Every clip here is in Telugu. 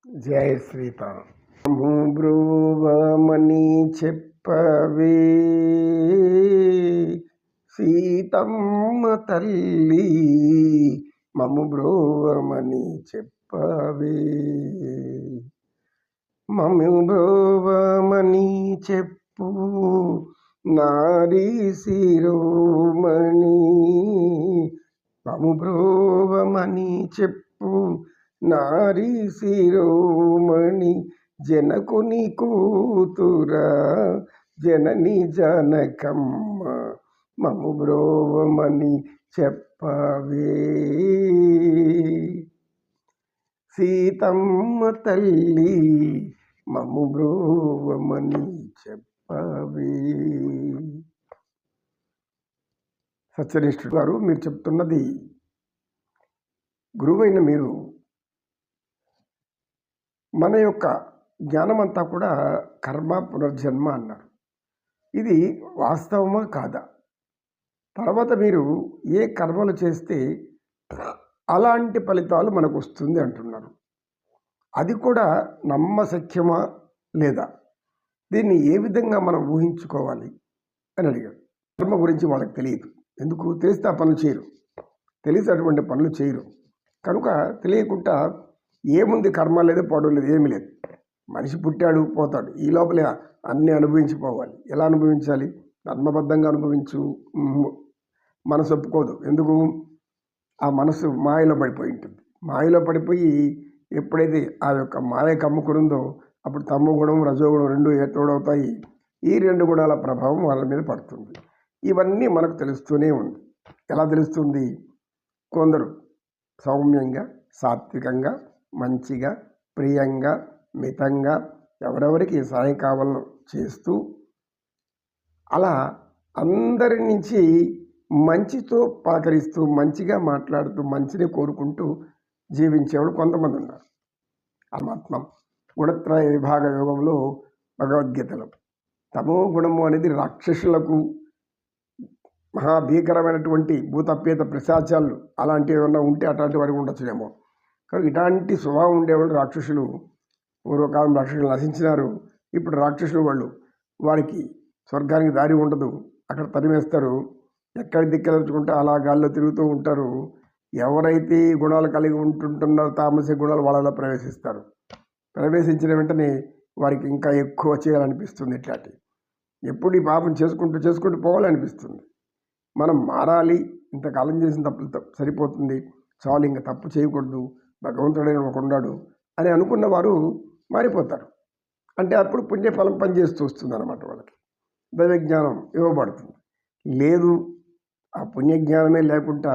జయ శ్రీరామ్. బ్రువమని చెప్పవే సీతమ్మ తల్లి, మము బ్రోవమని చెప్పవే, మము బ్రోవమని చెప్పు నారీ శిరోమణి, మము బ్రోవమని చెప్పు నారీ శిరోమణి, జనకుని కూతురా జనని జనకమ్మ, మము బ్రోవమని చెప్పవే సీతమ్మ తల్లి, మము బ్రోవమని చెప్పవే. సత్యనిష్ఠుడు గారు, మీరు చెప్తున్నది గురువైన మీరు మన యొక్క జ్ఞానమంతా కూడా కర్మ పునర్జన్మ అన్నారు. ఇది వాస్తవమా కాదా? తర్వాత మీరు ఏ కర్మలు చేస్తే అలాంటి ఫలితాలు మనకు వస్తుంది అంటున్నారు. అది కూడా నమ్మశక్యమా లేదా? దీన్ని ఏ విధంగా మనం ఊహించుకోవాలి అని అడిగాడు. కర్మ గురించి వాళ్ళకి తెలియదు. ఎందుకు? తెలిస్తే ఆ పనులు చేయరు, తెలిసి అటువంటి పనులు చేయరు. కనుక తెలియకుండా ఏముంది, కర్మ లేదు, పాడు లేదు, ఏమీ లేదు. మనిషి పుట్టాడు, పోతాడు. ఈ లోపలే అన్నీ అనుభవించిపోవాలి. ఎలా అనుభవించాలి? ధర్మబద్ధంగా అనుభవించు. మనసు ఒప్పుకోదు. ఎందుకు? ఆ మనసు మాయలో పడిపోయి ఉంటుంది. మాయలో పడిపోయి ఎప్పుడైతే ఆ యొక్క మాయ కమ్ముకునుందో అప్పుడు తమో గుణం రజోగుణం రెండు తోడవుతాయి. ఈ రెండు గుణాల ప్రభావం వాళ్ళ మీద పడుతుంది. ఇవన్నీ మనకు తెలుస్తూనే ఉంది. ఎలా తెలుస్తుంది? కొందరు సౌమ్యంగా, సాత్వికంగా, మంచిగా, ప్రియంగా, మితంగా ఎవరెవరికి సాయం కావాలో చేస్తూ అలా అందరి నుంచి మంచితో పలకరిస్తూ, మంచిగా మాట్లాడుతూ, మంచిని కోరుకుంటూ జీవించేవాడు కొంతమంది ఉన్నారు. ఆత్మ గుణత్రయ విభాగ యోగంలో భగవద్గీతలో తమో గుణము అనేది రాక్షసులకు మహాభీకరమైనటువంటి భూతపేత ప్రశాచాలు అలాంటివి ఏమన్నా ఉంటే అట్లాంటి వారికి ఉండొచ్చునేమో. కానీ ఇలాంటి స్వభావం ఉండేవాళ్ళు రాక్షసులు. పూర్వకాలం రాక్షసులు నశించినారు. ఇప్పుడు రాక్షసులు వాళ్ళు, వారికి స్వర్గానికి దారి ఉండదు, అక్కడ తరిమేస్తారు. ఎక్కడ దిక్కెలుచుకుంటే అలా గాల్లో తిరుగుతూ ఉంటారు. ఎవరైతే గుణాలు కలిగి ఉంటుంటున్నారో తామసిక గుణాలు వాళ్ళలో ప్రవేశిస్తారు. ప్రవేశించిన వెంటనే వారికి ఇంకా ఎక్కువ చేయాలనిపిస్తుంది. ఇట్లాంటి ఎప్పుడు ఈ పాపం చేసుకుంటూ పోవాలనిపిస్తుంది. మనం మారాలి, ఇంతకాలం చేసిన తప్పులు సరిపోతుంది, చాలు, ఇంకా తప్పు చేయకూడదు, భగవంతుడైన ఒకడున్నాడు అని అనుకున్న వారు మారిపోతారు. అంటే అప్పుడు పుణ్యఫలం పనిచేస్తూ వస్తుంది అన్నమాట. వాళ్ళకి దైవజ్ఞానం ఇవ్వబడుతుంది. లేదు, ఆ పుణ్యజ్ఞానమే లేకుండా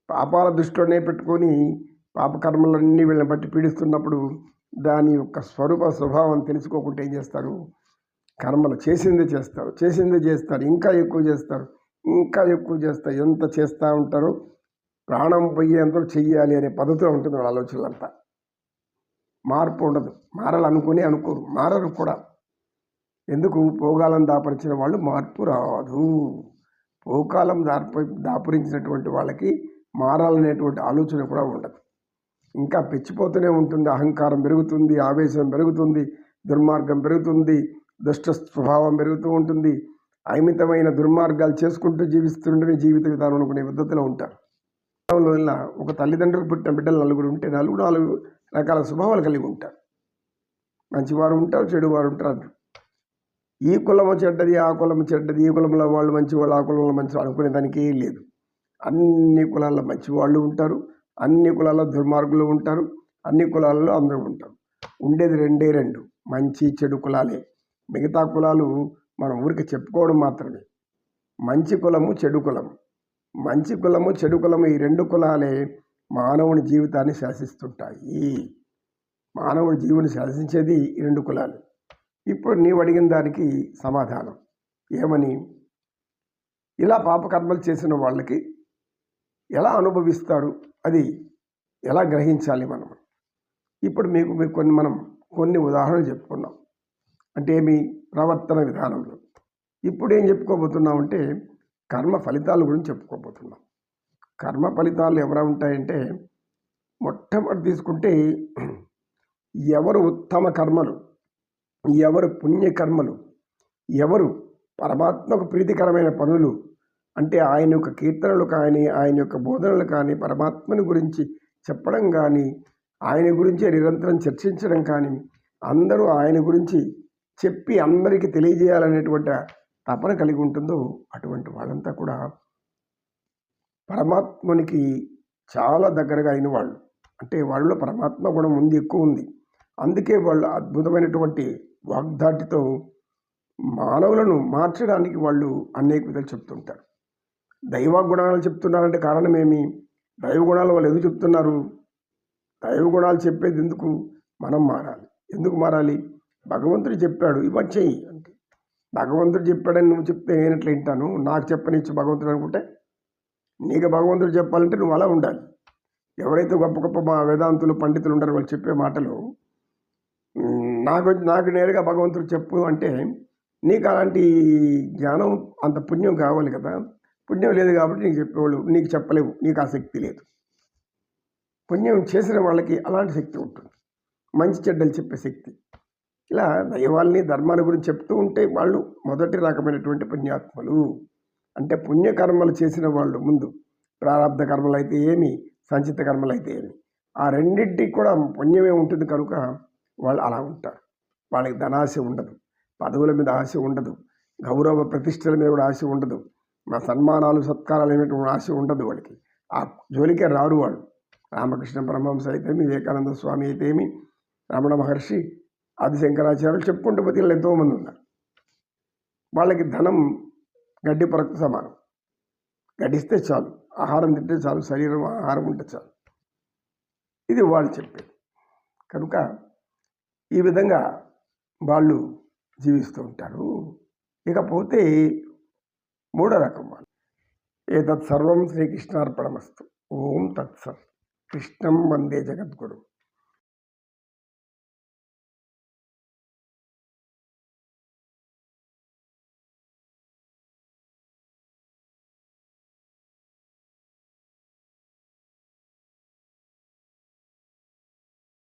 పాపాల దృష్టిలోనే పెట్టుకొని పాపకర్మలన్నీ వీళ్ళని బట్టి పీడిస్తున్నప్పుడు దాని యొక్క స్వభావం తెలుసుకోకుండా ఏం చేస్తారు? కర్మలు చేసిందే చేస్తారు, ఇంకా ఎక్కువ చేస్తారు. ఎంత చేస్తూ ఉంటారో ప్రాణం పోయేంత చెయ్యాలి అనే పద్ధతిలో ఉంటుంది వాళ్ళ ఆలోచనలంతా. మార్పు ఉండదు. అనుకోరు, మారరు కూడా. ఎందుకు? పోగాలం దాపరిచిన వాళ్ళు మార్పు రాదు. పోకాలం దాపురించినటువంటి వాళ్ళకి మారాలనేటువంటి ఆలోచన కూడా ఉండదు. ఇంకా పెచ్చిపోతూనే ఉంటుంది. అహంకారం పెరుగుతుంది, ఆవేశం పెరుగుతుంది, దుర్మార్గం పెరుగుతుంది, దుష్ట స్వభావం పెరుగుతూ ఉంటుంది. అమితమైన దుర్మార్గాలు చేసుకుంటూ జీవిస్తుంటే జీవిత విధానం అనుకునే పద్ధతిలో ఉంటారు. వల్ల ఒక తల్లిదండ్రులు పుట్టిన బిడ్డలు నలుగురు ఉంటే నాలుగు రకాల స్వభావాలు కలిగి ఉంటారు. మంచివారు ఉంటారు, చెడువారు ఉంటారు. ఈ కులము చెడ్డది, ఆ కులము చెడ్డది, ఈ కులంలో వాళ్ళు మంచివాళ్ళు, ఆ కులంలో మంచి అనుకునే దానికి ఏం లేదు. అన్ని కులాల్లో మంచివాళ్ళు ఉంటారు, అన్ని కులాల్లో దుర్మార్గులు ఉంటారు, అన్ని కులాలలో అందరూ ఉంటారు. ఉండేది రెండు మంచి చెడు కులాలే. మిగతా కులాలు మనం ఊరికి చెప్పుకోవడం మాత్రమే. మంచి కులము, చెడు కులము. మంచి కులము, చెడు కులము, ఈ రెండు కులాలే మానవుని జీవితాన్ని శాసిస్తుంటాయి. మానవుడి జీవుని శాసించేది ఈ రెండు కులాలు. ఇప్పుడు నీవు అడిగిన దానికి సమాధానం ఏమని? ఇలా పాపకర్మలు చేసిన వాళ్ళకి ఎలా అనుభవిస్తారు, అది ఎలా గ్రహించాలి మనం? ఇప్పుడు మీకు కొన్ని ఉదాహరణలు చెప్పుకున్నాం. అంటే ఏమి? ప్రవర్తన విధానంలో. ఇప్పుడు ఏం చెప్పుకోబోతున్నామంటే కర్మ ఫలితాల గురించి చెప్పుకోబోతున్నాం. కర్మ ఫలితాలు ఎవరా ఉంటాయంటే మొట్టమొదటి తీసుకుంటే ఎవరు ఉత్తమ కర్మలు, ఎవరు పుణ్యకర్మలు, ఎవరు పరమాత్మకు ప్రీతికరమైన పనులు అంటే ఆయన యొక్క కీర్తనలు కానీ, ఆయన యొక్క బోధనలు కానీ, పరమాత్మని గురించి చెప్పడం కానీ, ఆయన గురించే నిరంతరం చర్చించడం కానీ, అందరూ ఆయన గురించి చెప్పి అందరికీ తెలియజేయాలనేటువంటి తపన కలిగి ఉంటుందో అటువంటి వాళ్ళంతా కూడా పరమాత్మనికి చాలా దగ్గరగా అయిన వాళ్ళు. అంటే వాళ్ళలో పరమాత్మ గుణం ఉంది, ఎక్కువ ఉంది. అందుకే వాళ్ళు అద్భుతమైనటువంటి వాగ్దాటితో మానవులను మార్చడానికి వాళ్ళు అనేక విధాలు చెప్తుంటారు. దైవ గుణాలు చెప్తున్నారంటే కారణమేమి? దైవ గుణాలు వాళ్ళు ఎందుకు చెప్తున్నారు? దైవ గుణాలు చెప్పేది ఎందుకు? మనం మారాలి. ఎందుకు మారాలి? భగవంతుడు చెప్పాడు ఇవన్నీ చెయ్యి అంటే, భగవంతుడు చెప్పాడని నువ్వు చెప్తే నేను ఎట్లా వింటాను? నాకు చెప్పనిచ్చు భగవంతుడు అనుకుంటే, నీకు భగవంతుడు చెప్పాలంటే నువ్వు అలా ఉండాలి. ఎవరైతే గొప్ప గొప్ప వేదాంతులు పండితులు ఉంటారో వాళ్ళు చెప్పే మాటలు నాకు నేరుగా భగవంతుడు చెప్పు అంటే, నీకు అలాంటి జ్ఞానం అంత పుణ్యం కావాలి కదా. పుణ్యం లేదు కాబట్టి నీకు చెప్పేవాళ్ళు నీకు చెప్పలేవు, నీకు ఆ శక్తి లేదు. పుణ్యం చేసిన వాళ్ళకి అలాంటి శక్తి ఉంటుంది, మంచి చెడ్డలు చెప్పే శక్తి. ఇలా దైవాల్ని ధర్మాల గురించి చెప్తూ ఉంటే వాళ్ళు మొదటి రకమైనటువంటి పుణ్యాత్మలు. అంటే పుణ్యకర్మలు చేసిన వాళ్ళు ముందు, ప్రారంధ కర్మలు అయితే ఏమి, సంచిత కర్మలు అయితే ఏమి, ఆ రెండింటికి కూడా పుణ్యమే ఉంటుంది కనుక వాళ్ళు అలా ఉంటారు. వాళ్ళకి ధనాశ ఉండదు, పదవుల మీద ఆశ ఉండదు, గౌరవ ప్రతిష్టల మీద కూడా ఆశ ఉండదు, మా సన్మానాలు సత్కారాలు అనేటువంటి ఆశ ఉండదు వాళ్ళకి. ఆ జోలికే రారు వాళ్ళు. రామకృష్ణ పరమహంస అయితేమి, వివేకానంద స్వామి అయితేమి, రమణ మహర్షి, ఆది శంకరాచార్యులు చెప్పుకుంటూ పోతే ఎంతోమంది ఉన్నారు. వాళ్ళకి ధనం గడ్డి పొరకు సమానం. గడిస్తే చాలు, ఆహారం తింటే చాలు, శరీరం ఆహారం ఉంటే చాలు. ఇది వాళ్ళు చెప్పేది. కనుక ఈ విధంగా వాళ్ళు జీవిస్తూ ఉంటారు. ఇకపోతే మూడో రకం వాళ్ళు, ఏతత్ సర్వం శ్రీకృష్ణార్పణమస్తు. ఓం తత్సత్. కృష్ణం వందే జగద్గురు.